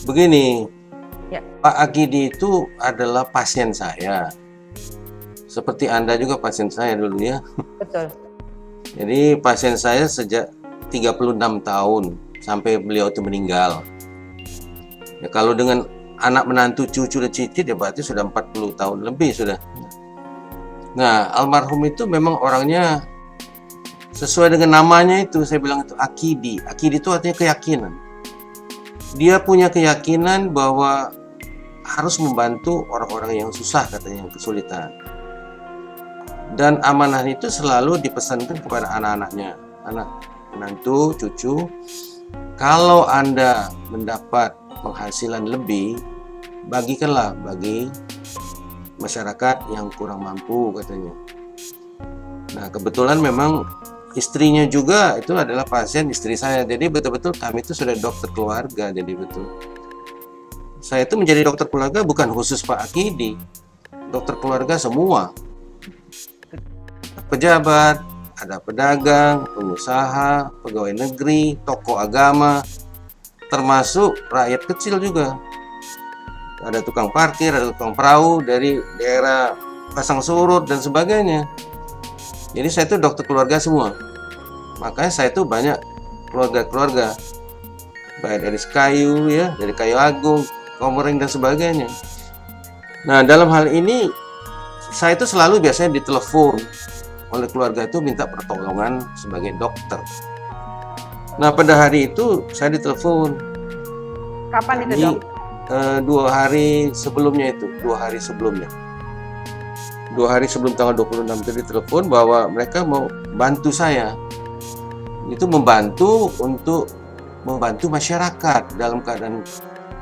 Begini, Ya, Pak Akidi itu adalah pasien saya. Seperti Anda juga pasien saya dulu ya. betul. Jadi pasien saya sejak 36 tahun sampai beliau itu meninggal. Ya, kalau dengan anak menantu cucu dan cicit ya berarti sudah 40 tahun lebih sudah. Nah, almarhum itu memang orangnya sesuai dengan namanya itu, saya bilang itu Akidi. Akidi itu artinya keyakinan. Dia punya keyakinan bahwa harus membantu orang-orang yang susah, katanya, yang kesulitan. Dan amanah itu selalu dipesankan kepada anak-anaknya, anak menantu, cucu. Kalau Anda mendapat penghasilan lebih, bagikanlah bagi masyarakat yang kurang mampu, katanya. Nah, kebetulan memang istrinya juga itu adalah pasien istri saya. Jadi betul-betul kami itu sudah dokter keluarga. Jadi betul. Saya itu menjadi dokter keluarga bukan khusus Pak Akidi. Dokter keluarga semua. Pejabat, ada pedagang, pengusaha, pegawai negeri, tokoh agama, termasuk rakyat kecil juga. Ada tukang parkir, ada tukang perahu dari daerah pasang surut dan sebagainya. Jadi saya itu dokter keluarga semua. Makanya saya itu banyak keluarga-keluarga, baik dari kayu ya, dari kayu agung, komering dan sebagainya. Nah, dalam hal ini saya itu selalu biasanya ditelepon oleh keluarga itu minta pertolongan sebagai dokter. Nah, pada hari itu saya ditelepon. Kapan itu, Ini Dok? 2 hari sebelumnya itu, 2 hari sebelumnya. 2 hari sebelum tanggal 26 itu ditelepon bahwa mereka mau bantu saya. Itu membantu untuk membantu masyarakat dalam keadaan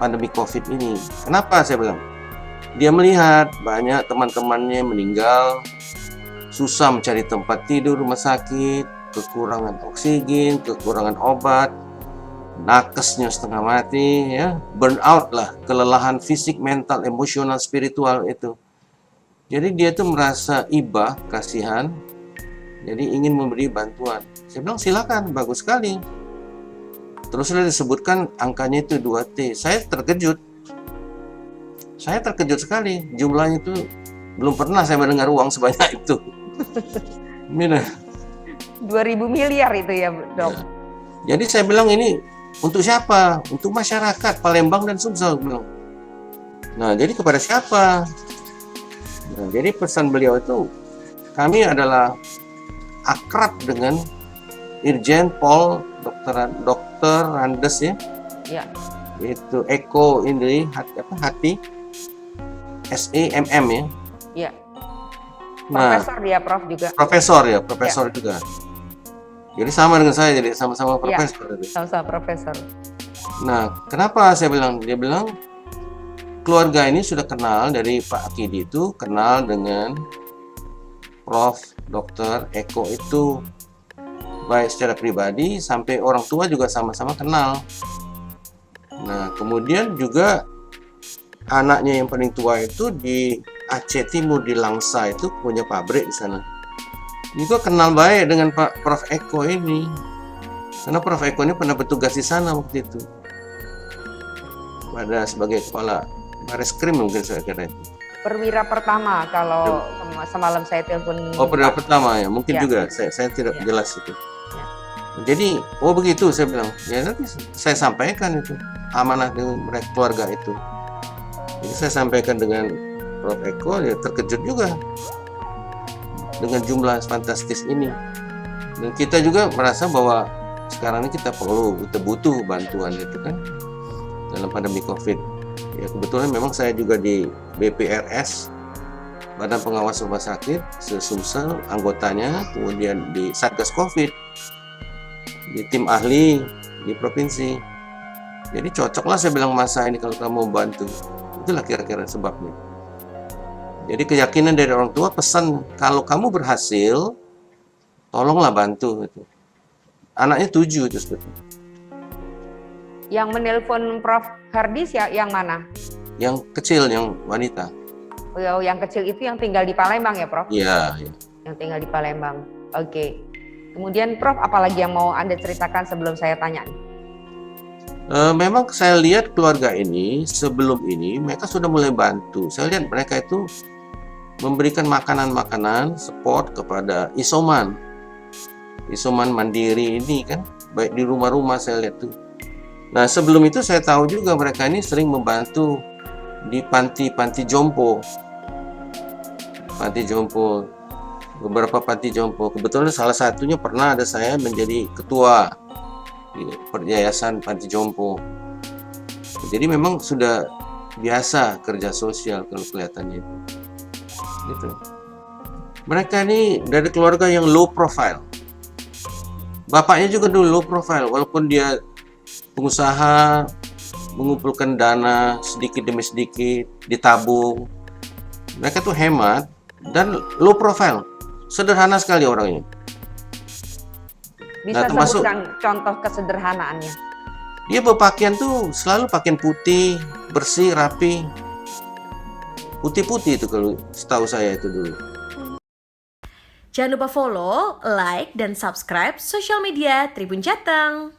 pandemi COVID ini. Kenapa saya bilang? Dia melihat banyak teman-temannya meninggal, susah mencari tempat tidur rumah sakit, kekurangan oksigen, kekurangan obat, nakesnya setengah mati, ya, burnout lah, kelelahan fisik, mental, emosional, spiritual itu. Jadi dia tuh merasa iba, kasihan, jadi ingin memberi bantuan. Saya bilang silakan, bagus sekali. Terus sudah disebutkan angkanya itu 2T. Saya terkejut sekali. Jumlahnya itu belum pernah saya mendengar uang sebanyak itu. Mina. 2000 miliar itu ya, Dok. Ya. Jadi saya bilang ini untuk siapa? Untuk masyarakat Palembang dan Sumsel. Nah, jadi kepada siapa? Nah, jadi pesan beliau itu, kami adalah akrab dengan Irjen Pol Dr. Randes ya. Ya. Itu Eko ini Hati SEMM ya. Ya. Nah, Profesor dia, Prof juga. profesor juga. Jadi sama dengan saya, jadi sama-sama profesor. Sama-sama profesor. Nah, kenapa saya bilang? Dia bilang keluarga ini sudah kenal dari Pak Akidi itu, kenal dengan Prof. Dr. Eko itu, baik secara pribadi sampai orang tua juga sama-sama kenal. Nah, kemudian juga anaknya yang paling tua itu di Aceh Timur, di Langsa itu punya pabrik di sana. Juga kenal baik dengan Pak Prof. Eko ini, karena Prof. Eko ini pernah bertugas di sana waktu itu, pada sebagai kepala Bareskrim mungkin saya kira itu. Perwira pertama kalau semalam saya telepon. Oh, perwira pertama ya, mungkin Ya. juga. Saya tidak Ya. jelas itu. Ya. Jadi, oh begitu saya bilang. Ya nanti saya sampaikan itu amanah dengan mereka keluarga itu. Jadi saya sampaikan dengan Prof. Eko, ya terkejut juga dengan jumlah fantastis ini. Dan kita juga merasa bahwa sekarang ini kita butuh bantuan itu kan dalam pandemi COVID. Ya kebetulan memang saya juga di BPRS, Badan Pengawas Rumah Sakit Sumsel, anggotanya, kemudian di Satgas COVID, di tim ahli di provinsi. Jadi cocoklah saya bilang masa ini kalau kamu membantu. Itulah kira-kira sebabnya. Jadi keyakinan dari orang tua, pesan kalau kamu berhasil, tolonglah bantu gitu. Anaknya 7 itu sebetulnya. Yang menelpon Prof. Hardis ya yang mana? Yang kecil, yang wanita. Oh, yang kecil itu yang tinggal di Palembang ya, Prof? Iya, ya. Yang tinggal di Palembang. Oke. Kemudian Prof, apalagi yang mau Anda ceritakan sebelum saya tanya? Memang saya lihat keluarga ini sebelum ini mereka sudah mulai bantu. Saya lihat mereka itu memberikan makanan-makanan support kepada isoman mandiri ini kan, baik di rumah-rumah saya lihat tuh. Nah sebelum itu saya tahu juga mereka ini sering membantu di panti jompo, beberapa panti jompo. Kebetulan salah satunya pernah ada saya menjadi ketua Yayasan Panti Jompo. Jadi memang sudah biasa kerja sosial kalau kelihatannya itu. Gitu. Mereka ini dari keluarga yang low profile. Bapaknya juga dulu low profile, walaupun dia pengusaha, mengumpulkan dana sedikit demi sedikit, ditabung. Mereka tuh hemat dan low profile, sederhana sekali orangnya. Bisa sebutkan contoh kesederhanaannya. Dia berpakaian tuh selalu pakaian putih, bersih, rapi. Putih-putih itu kalau setahu saya itu dulu. Jangan lupa follow, like, dan subscribe sosial media Tribun Jateng.